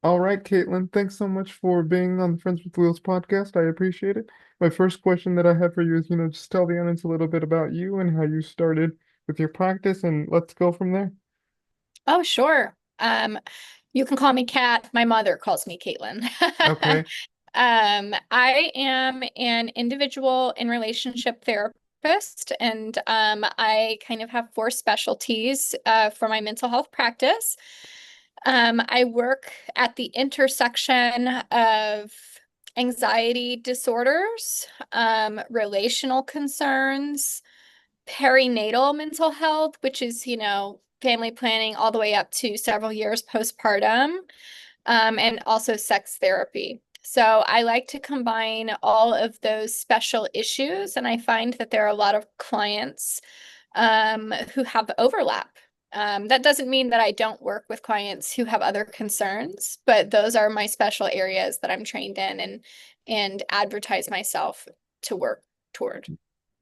All right, Caitlyn, thanks so much for being on the Friends with Wheels podcast. I appreciate it. My first question that I have for you is, just tell the audience a little bit about you and how you started with your practice, and let's go from there. Oh, sure. You can call me Kat. My mother calls me Caitlin. Okay. I am an individual and relationship therapist, and I kind of have four specialties for my mental health practice. I work at the intersection of anxiety disorders, relational concerns, perinatal mental health, which is, family planning all the way up to several years postpartum, and also sex therapy. So I like to combine all of those special issues, and I find that there are a lot of clients who have overlap. That doesn't mean that I don't work with clients who have other concerns, but those are my special areas that I'm trained in and advertise myself to work toward.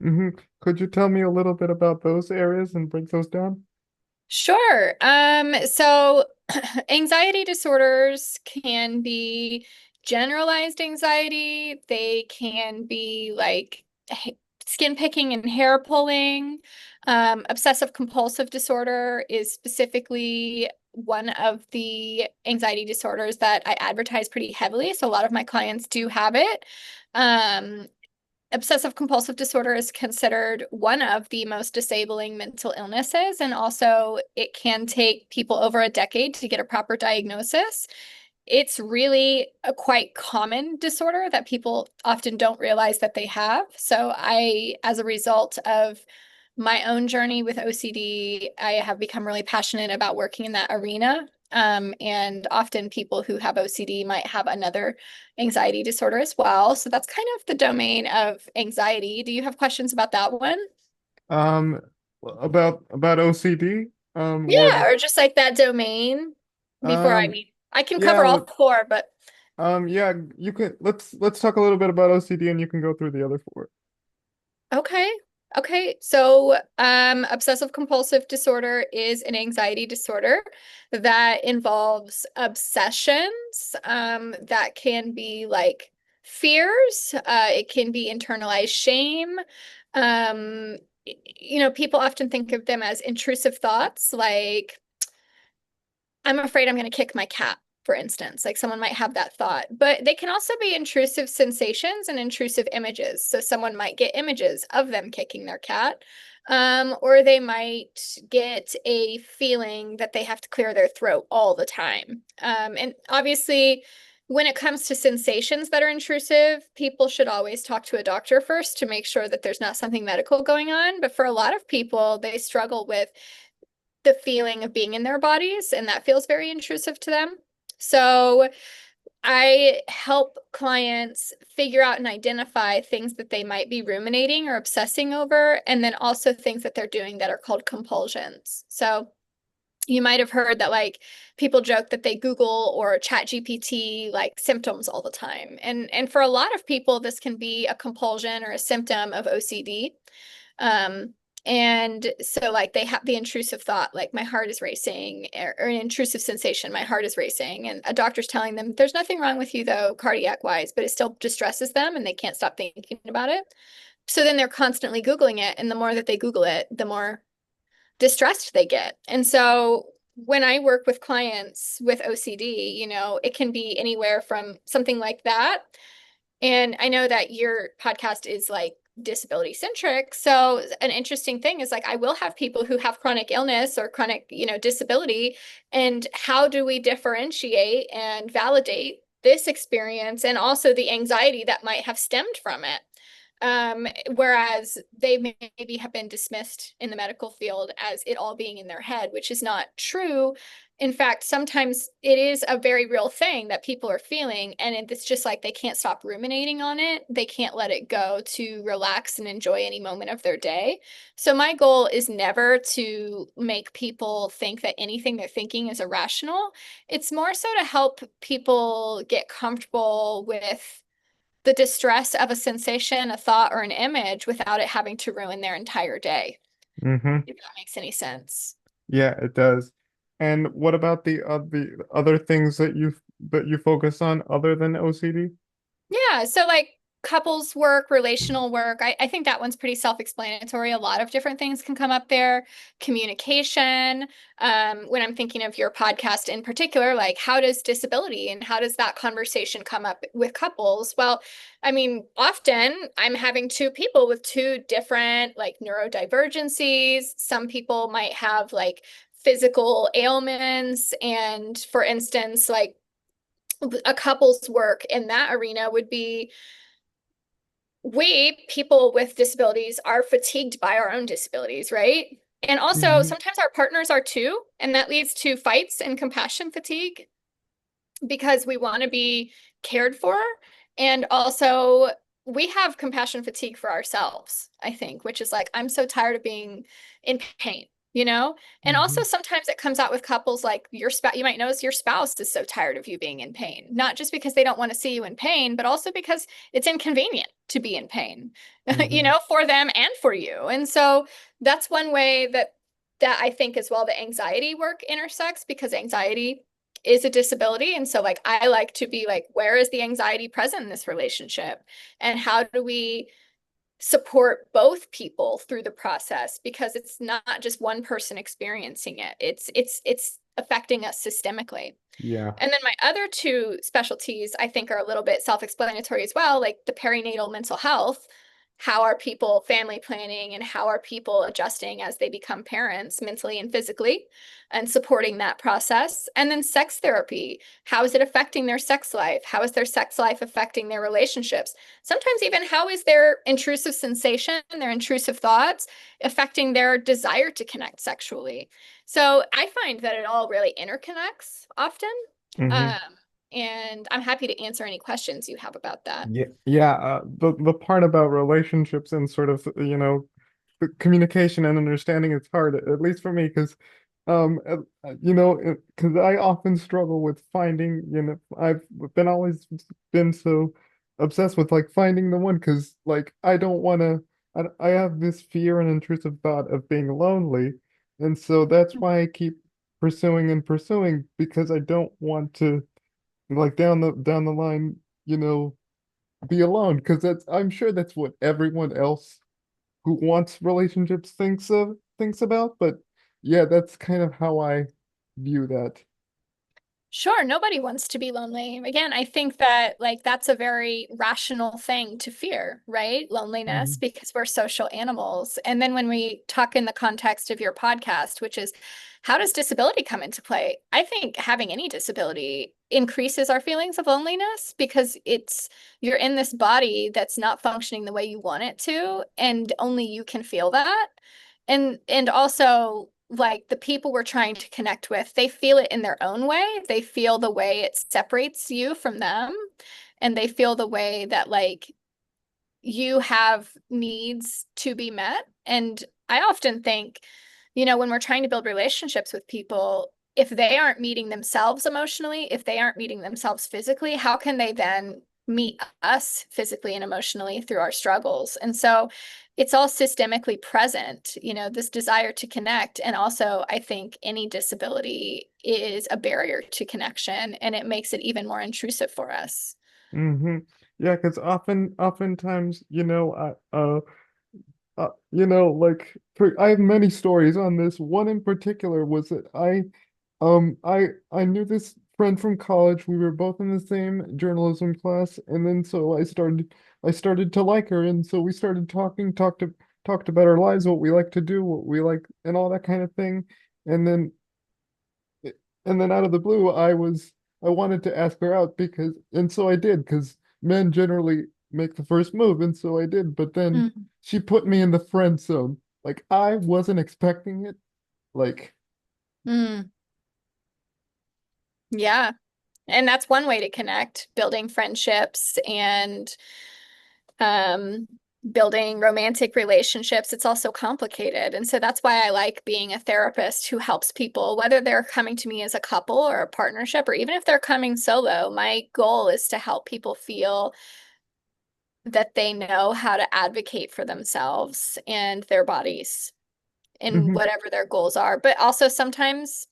hmm Could you tell me a little bit about those areas and break those down? Sure. So anxiety disorders can be generalized anxiety. They can be like skin picking and hair pulling. Obsessive compulsive disorder is specifically one of the anxiety disorders that I advertise pretty heavily. So a lot of my clients do have it. Um, Obsessive compulsive disorder is considered one of the most disabling mental illnesses, and also it can take people over a decade to get a proper diagnosis. It's really a quite common disorder that people often don't realize that they have. So as a result of my own journey with OCD, I have become really passionate about working in that arena. And often people who have OCD might have another anxiety disorder as well. So that's kind of the domain of anxiety. Do you have questions about that one? Um, about OCD. What? Yeah, or just like that domain before Um, I can yeah. cover all four, but Yeah. You can let's talk a little bit about OCD, and you can go through the other four. okay. Okay. So, obsessive compulsive disorder is an anxiety disorder that involves obsessions, that can be like fears. It can be internalized shame. People often think of them as intrusive thoughts, like, I'm afraid I'm going to kick my cat, for instance. Like someone might have that thought, but they can also be intrusive sensations and intrusive images. So someone might get images of them kicking their cat, or they might get a feeling that they have to clear their throat all the time. And obviously, when it comes to sensations that are intrusive, people should always talk to a doctor first to make sure that there's not something medical going on. But for a lot of people, they struggle with the feeling of being in their bodies, and that feels very intrusive to them. So I help clients figure out and identify things that they might be ruminating or obsessing over, and then also things that they're doing that are called compulsions. So you might have heard that like people joke that they Google or chat GPT like symptoms all the time. And for a lot of people, this can be a compulsion or a symptom of OCD. Um, and so like they have the intrusive thought, like my heart is racing, or an intrusive sensation, my heart is racing. And a doctor's telling them there's nothing wrong with you though, cardiac wise, but it still distresses them and they can't stop thinking about it. So then they're constantly Googling it. And the more that they Google it, the more distressed they get. And so when I work with clients with OCD, it can be anywhere from something like that. And I know that your podcast is like disability centric. So an interesting thing is like I will have people who have chronic illness or chronic, disability. And how do we differentiate and validate this experience and also the anxiety that might have stemmed from it? Whereas they maybe have been dismissed in the medical field as it all being in their head, which is not true. In fact, sometimes it is a very real thing that people are feeling, and it's just like they can't stop ruminating on it. They can't let it go to relax and enjoy any moment of their day. So, my goal is never to make people think that anything they're thinking is irrational. It's more so to help people get comfortable with the distress of a sensation, a thought, or an image without it having to ruin their entire day, Mm-hmm. if that makes any sense. Yeah, it does. And what about the other things that you focus on other than OCD? Yeah, so like couples work, relational work, I think that one's pretty self-explanatory. A lot of different things can come up there. Communication, when I'm thinking of your podcast in particular, like how does disability and how does that conversation come up with couples? Well, I mean, often I'm having two people with two different like neurodivergencies. Some people might have like physical ailments, and for instance, like a couple's work in that arena would be we people with disabilities are fatigued by our own disabilities, right? And also Hmm. sometimes our partners are too, and that leads to fights and compassion fatigue because we want to be cared for. And also, we have compassion fatigue for ourselves, I think, which is like, I'm so tired of being in pain, you know? And also, Hmm. sometimes it comes out with couples like your spouse, you might notice your spouse is so tired of you being in pain, not just because they don't want to see you in pain, but also because it's inconvenient to be in pain, you Hmm. know, for them and for you. And so that's one way that I think as well the anxiety work intersects because anxiety is a disability. And so like I like to be like, where is the anxiety present in this relationship? And how do we support both people through the process? Because it's not just one person experiencing it. It's affecting us systemically. Yeah. And then my other two specialties, I think, are a little bit self explanatory as well, like the perinatal mental health. How are people family planning and how are people adjusting as they become parents mentally and physically and supporting that process? And then sex therapy. How is it affecting their sex life? How is their sex life affecting their relationships? Sometimes, even how is their intrusive sensation, their intrusive thoughts affecting their desire to connect sexually? So I find that it all really interconnects often. Hmm. Um, and I'm happy to answer any questions you have about that. Yeah, yeah. The part about relationships and sort of, the communication and understanding is hard, at least for me, because, because I often struggle with finding, I've been always been so obsessed with like finding the one, because like I don't want to, I have this fear and intrusive thought of being lonely, and so that's why I keep pursuing and pursuing because I don't want to like down the line, you know be alone because that's I'm sure that's what everyone else who wants relationships thinks about, but yeah, that's kind of how I view that. Sure, nobody wants to be lonely. Again, I think that like that's a very rational thing to fear, right? Loneliness, Hmm. because we're social animals. And then when we talk in the context of your podcast, which is how does disability come into play? I think having any disability increases our feelings of loneliness because it's you're in this body that's not functioning the way you want it to, and only you can feel that. And also like the people we're trying to connect with, they feel it in their own way. They feel the way it separates you from them. And they feel the way that like you have needs to be met. And I often think, you know, when we're trying to build relationships with people, if they aren't meeting themselves emotionally, if they aren't meeting themselves physically, how can they then meet us physically and emotionally through our struggles? And so it's all systemically present, you know, this desire to connect. And also, I think any disability is a barrier to connection and it makes it even more intrusive for us. Hmm. Yeah, because oftentimes, I have many stories on this. One in particular was that I knew this friend from college. We were both in the same journalism class, and then so I started to like her, and so we started talked about our lives, what we like to do, what we like, and all that kind of thing. And then and then out of the blue, I wanted to ask her out because, and so I did because men generally make the first move, and so I did. But then Mm. she put me in the friend zone. Like I wasn't expecting it. Like. Mm. Yeah. And that's one way to connect, building friendships and um, building romantic relationships. It's also complicated. And so that's why I like being a therapist who helps people, whether they're coming to me as a couple or a partnership, or even if they're coming solo. My goal is to help people feel that they know how to advocate for themselves and their bodies in Mhm. whatever their goals are. But also sometimes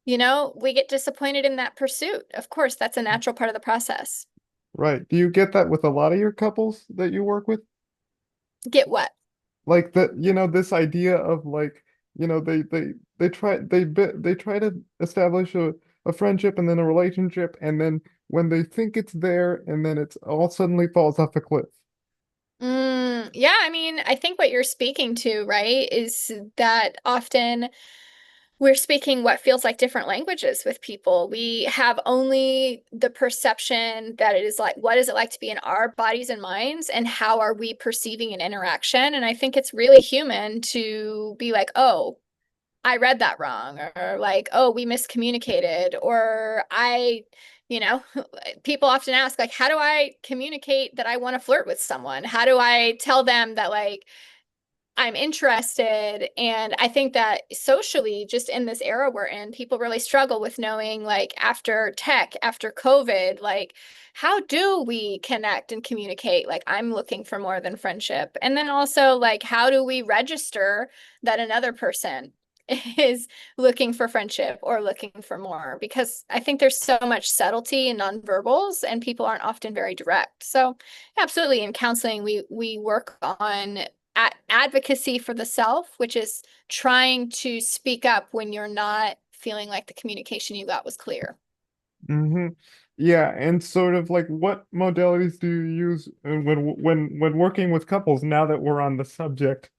we get disappointed in that pursuit. Of course, that's a natural part of the process. Right. Do you get that with a lot of your couples that you work with? Get what? Like that, this idea of like, they try to establish a friendship and then a relationship, and then when they think it's there, and then it's all suddenly falls off a cliff. Yeah, I mean, I think what you're speaking to, right, is that often we're speaking what feels like different languages with people. We have only the perception that it is like, what is it like to be in our bodies and minds, and how are we perceiving an interaction? And I think it's really human to be like, oh, I read that wrong, or like, oh, we miscommunicated, or you know, people often ask, like, how do I communicate that I want to flirt with someone? How do I tell them that, like, I'm interested? And I think that socially, just in this era we're in, people really struggle with knowing, like, after tech, after COVID, like, how do we connect and communicate? Like, I'm looking for more than friendship. And then also, like, how do we register that another person is looking for friendship or looking for more? Because I think there's so much subtlety in nonverbals, and people aren't often very direct. So, absolutely, in counseling, we work on advocacy for the self, which is trying to speak up when you're not feeling like the communication you got was clear. Hmm. Yeah, and sort of like what modalities do you use when working with couples now that we're on the subject?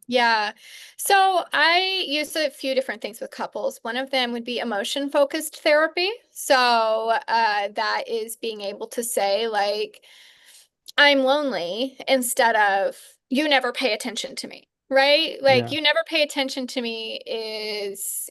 Yeah. So I use a few different things with couples. One of them would be emotion focused therapy. So that is being able to say, like, I'm lonely, instead of you never pay attention to me, right? Like, Yeah. you never pay attention to me is,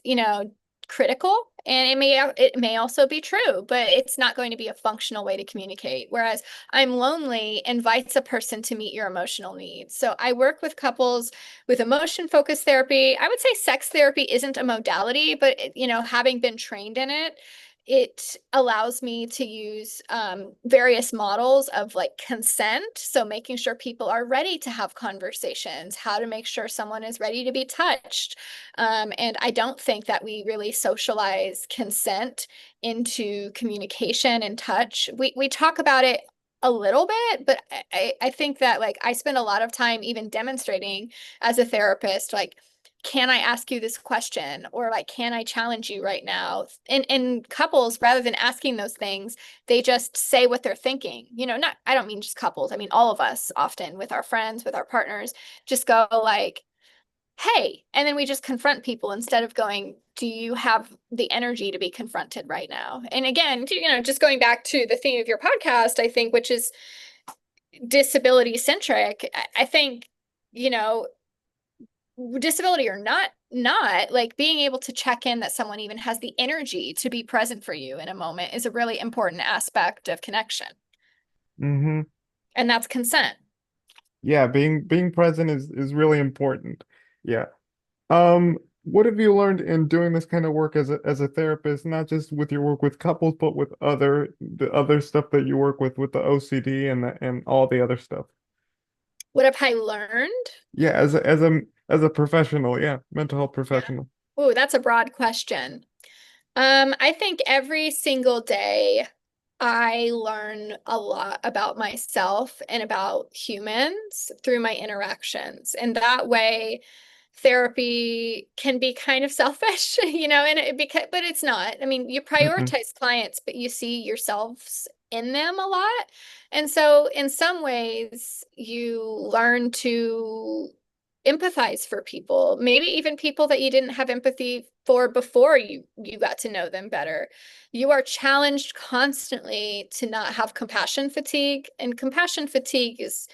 critical, and it may also be true, but it's not going to be a functional way to communicate. Whereas I'm lonely invites a person to meet your emotional needs. So I work with couples with emotion focused therapy. I would say sex therapy isn't a modality, but having been trained in it, it allows me to use various models of, like, consent. So making sure people are ready to have conversations, how to make sure someone is ready to be touched. And I don't think that we really socialize consent into communication and touch. We talk about it a little bit, but I think that, like, I spend a lot of time even demonstrating as a therapist, like, can I ask you this question? Or, like, can I challenge you right now? And couples, rather than asking those things, they just say what they're thinking. Not, I don't mean just couples. I mean, all of us often with our friends, with our partners, just go like, hey, and then we just confront people instead of going, do you have the energy to be confronted right now? And again, just going back to the theme of your podcast, I think, which is disability centric, I think, you know, disability or not, like, being able to check in that someone even has the energy to be present for you in a moment is a really important aspect of connection. Hmm. And that's consent. Yeah, being present is really important. Yeah. What have you learned in doing this kind of work as a therapist, not just with your work with couples, but with the other stuff that you work with the OCD and all the other stuff? What have I learned? Yeah, as a professional, yeah, mental health Yeah. professional. Oh, that's a broad question. I think every single day I learn a lot about myself and about humans through my interactions. And that way, therapy can be kind of selfish, and but it's not. I mean, you Mm-mm. prioritize clients, but you see yourselves in them a lot. And so in some ways, you learn to empathize for people, maybe even people that you didn't have empathy for before you got to know them better. You are challenged constantly to not have compassion fatigue, and compassion fatigue is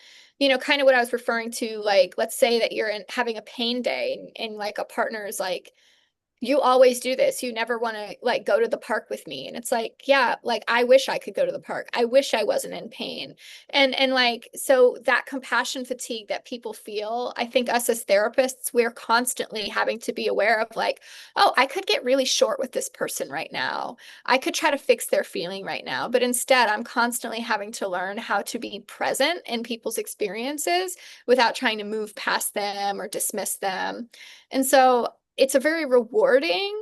kind of what I was referring to. Like, let's say that you're having a pain day, and like a partner is like, you always do this. You never want to, like, go to the park with me. And it's like, yeah, like, I wish I could go to the park. I wish I wasn't in pain. And like, so that compassion fatigue that people feel, I think us as therapists, we're constantly having to be aware of, like, oh, I could get really short with this person right now. I could try to fix their feeling right now. But instead, I'm constantly having to learn how to be present in people's experiences without trying to move past them or dismiss them. And so it's a very rewarding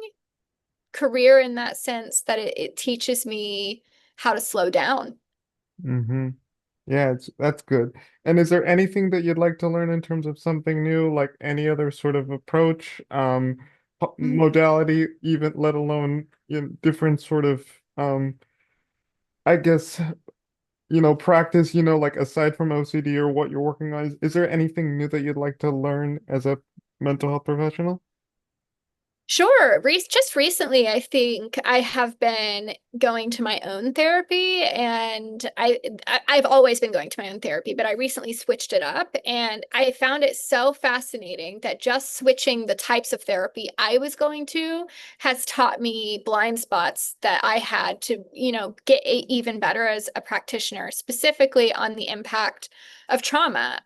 career in that sense that it teaches me how to slow down. Mm-hmm. Yeah, that's good. And is there anything that you'd like to learn in terms of something new, like any other sort of approach, modality, even let alone different sort of I guess, practice, like aside from OCD or what you're working on, is there anything new that you'd like to learn as a mental health professional? Sure. Just recently, I think I have been going to my own therapy, and I've always been going to my own therapy, but I recently switched it up, and I found it so fascinating that just switching the types of therapy I was going to has taught me blind spots that I had to, get even better as a practitioner, specifically on the impact of trauma.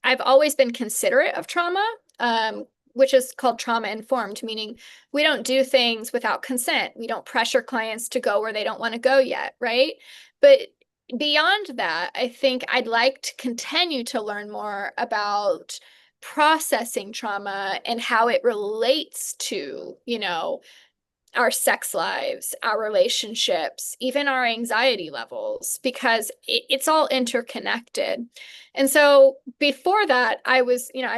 I've always been considerate of trauma. Which is called trauma informed, meaning we don't do things without consent. We don't pressure clients to go where they don't want to go yet, right? But beyond that, I think I'd like to continue to learn more about processing trauma and how it relates to, our sex lives, our relationships, even our anxiety levels, because it's all interconnected. And so before that, I've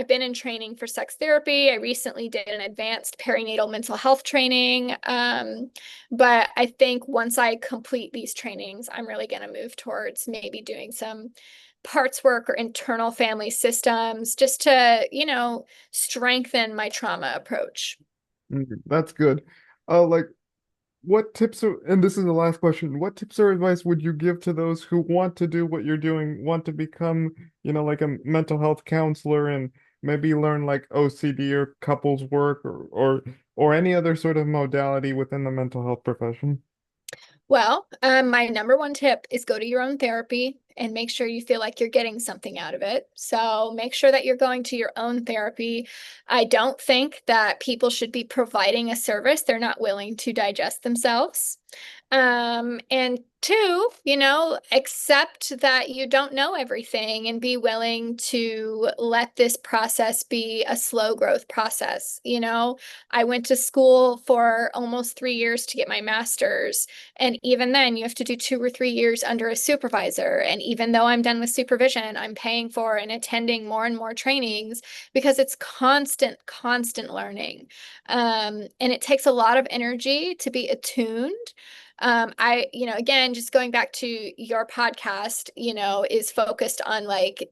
been in training for sex therapy. I recently did an advanced perinatal mental health training. But I think once I complete these trainings, I'm really going to move towards maybe doing some parts work or internal family systems just to, strengthen my trauma approach. That's good. Like what tips are, and this is the last question, what tips or advice would you give to those who want to do what you're doing, want to become, like a mental health counselor and maybe learn like OCD or couples work or any other sort of modality within the mental health profession? Well, my number one tip is go to your own therapy and make sure you feel like you're getting something out of it. So make sure that you're going to your own therapy. I don't think that people should be providing a service they're not willing to digest themselves. And two, accept that you don't know everything and be willing to let this process be a slow growth process. I went to school for almost 3 years to get my master's. And even then, you have to do 2 or 3 years under a supervisor. And even though I'm done with supervision, I'm paying for and attending more and more trainings because it's constant, constant learning. And it takes a lot of energy to be attuned. Again, just going back to your podcast, is focused on like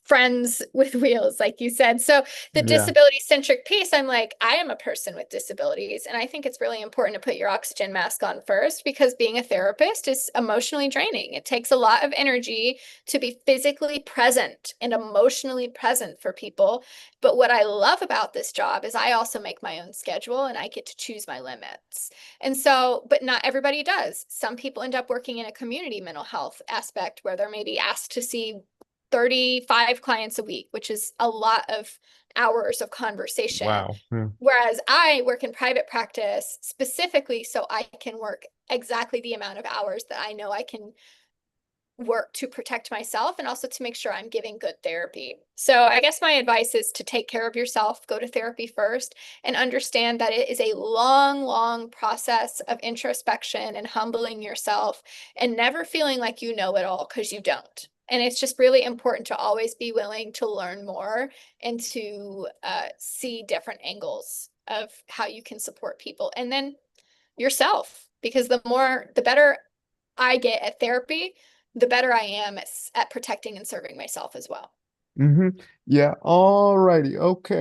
friends with wheels, like you said. So the Yeah. disability centric piece, I'm like, I am a person with disabilities. And I think it's really important to put your oxygen mask on first because being a therapist is emotionally draining. It takes a lot of energy to be physically present and emotionally present for people. But what I love about this job is I also make my own schedule and I get to choose my limits. And so, but not everybody does. Some people end up working in a community mental health aspect where they're maybe asked to see 35 clients a week, which is a lot of hours of conversation. Wow. Yeah. Whereas I work in private practice specifically so I can work exactly the amount of hours that I know I can work to protect myself and also to make sure I'm giving good therapy. So I guess my advice is to take care of yourself, go to therapy first, and understand that it is a long, long process of introspection and humbling yourself and never feeling like you know it all because you don't. And it's just really important to always be willing to learn more and to see different angles of how you can support people. And then yourself, because the better I get at therapy, the better I am at protecting and serving myself as well. Yeah. All righty. Okay.